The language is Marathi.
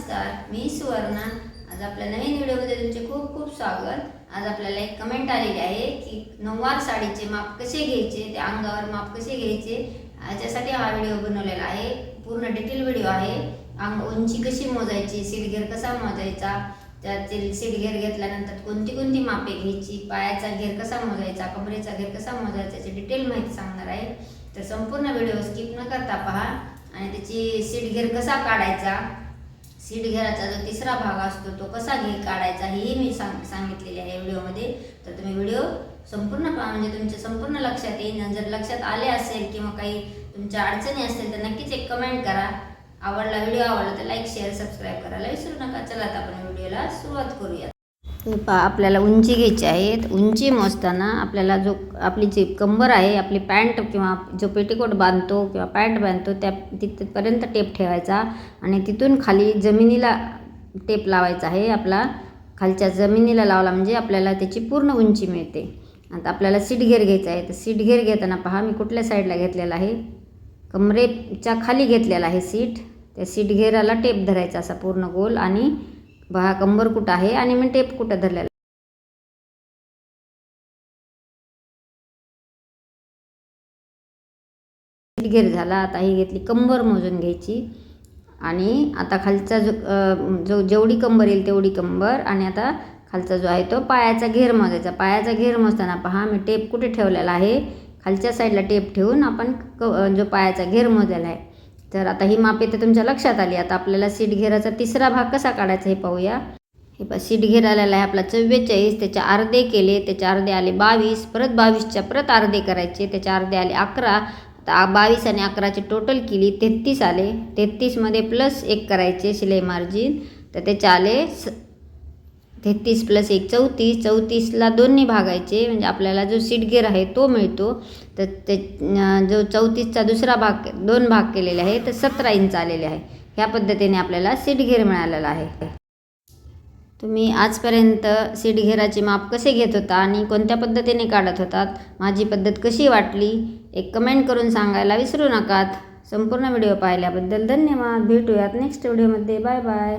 नमस्कार, मी सुवर्णा। आज आपल्या नवीन व्हिडिओमध्ये तुमचे खूप खूप स्वागत। आज आपल्याला एक कमेंट आलेली आहे की नऊवार साडीचे माप कसे घ्यायचे, ते अंगावर माप कसे घ्यायचे, याच्यासाठी हा व्हिडिओ बनवलेला आहे। पूर्ण डिटेल व्हिडिओ आहे। उंची कशी मोजायची, सीटघेर कसा मोजायचा, त्यातील सीटघेर घेतल्यानंतर कोणती कोणती मापे घ्यायची, पायाचा घेर कसा मोजायचा, कमरेचा घेर कसा मोजायचा, याची डिटेल माहिती सांगणार आहे। तर संपूर्ण व्हिडिओ स्किप न करता पहा आणि त्याची सीटघेर कसा काढायचा, सीटघेराचा जो तिसरा भाग असतो तो कसा काढायचा हेही मी सांगितलेले आहे व्हिडिओमध्ये। तर तुम्ही व्हिडिओ संपूर्ण पहा, म्हणजे तुमच्या संपूर्ण लक्षात येईल। जर लक्षात आले असेल किंवा काही तुमच्या अडचणी असतील तर नक्कीच एक कमेंट करा। व्हिडिओ आवडला तर लाईक शेअर सबस्क्राईब करायला विसरू नका। चला आता आपण व्हिडिओला सुरुवात करूया। पहा, आपल्याला उंची घ्यायची आहे। उंची मोजताना आपल्याला जो आपली जी कंबर आहे, आपली पॅन्ट किंवा जो पेटीकोट बांधतो किंवा पॅन्ट बांधतो त्या तिथपर्यंत टेप ठेवायचा आणि तिथून खाली जमिनीला टेप लावायचा आहे। आपला खालच्या जमिनीला लावला म्हणजे आपल्याला त्याची पूर्ण उंची मिळते। आता आपल्याला सीटघेर घ्यायचा आहे। तर सीटघेर घेताना पहा, मी कुठल्या साईडला घेतलेला आहे, कमरेच्या खाली घेतलेला आहे सीट। त्या सीटघेराला टेप धरायचा असा पूर्ण गोल, आणि पहा कंबर कुठं आहे आणि मी टेप कुठं धरलेला। सीटघेर झाला। आता ही घेतली कंबर मोजून घ्यायची, आणि आता खालचा जो जेवढी कंबर येईल तेवढी कंबर, आणि आता खालचा जो आहे तो पायाचा घेर मोजायचा। पायाचा घेर मोजताना पहा, मी टेप कुठे ठेवलेला आहे, खालच्या साईडला टेप ठेवून आपण जो पायाचा घेर मोजलेला आहे। तर आता ही मापे तर तुमच्या लक्षात आली। आता आपल्याला सीटघेराचा तिसरा भाग कसा काढायचा हे पाहूया। हे पहा, सीटघेर आलेला आहे आपला 44, त्याचे अर्धे केले, त्याचे अर्धे आले 22, परत 22च्या परत अर्धे करायचे, त्याचे अर्धे आले 11। आता 22 आणि 11ची टोटल केली 33 आले। 33मध्ये प्लस 1 करायचे शिलाई मार्जिन, तर त्याचे आले 33 + 1 34। 34ला 2ने भागायचे म्हणजे आपल्याला जो सीटघेर आहे तो मिळतो। तर ते जो 34चा दुसरा भाग 2 भाग केलेले आहे तर 17 इंच आलेले आहे। ह्या पद्धतीने आपल्याला सीटघेर मिळालेला आहे। तुम्ही आजपर्यंत सीटघेराचे माप कसे घेत होता आणि कोणत्या पद्धतीने काढत होतात, माझी पद्धत कशी वाटली एक कमेंट करून सांगायला विसरू नका। संपूर्ण व्हिडिओ पाहिल्याबद्दल धन्यवाद। भेटूयात नेक्स्ट व्हिडिओमध्ये। Bye bye.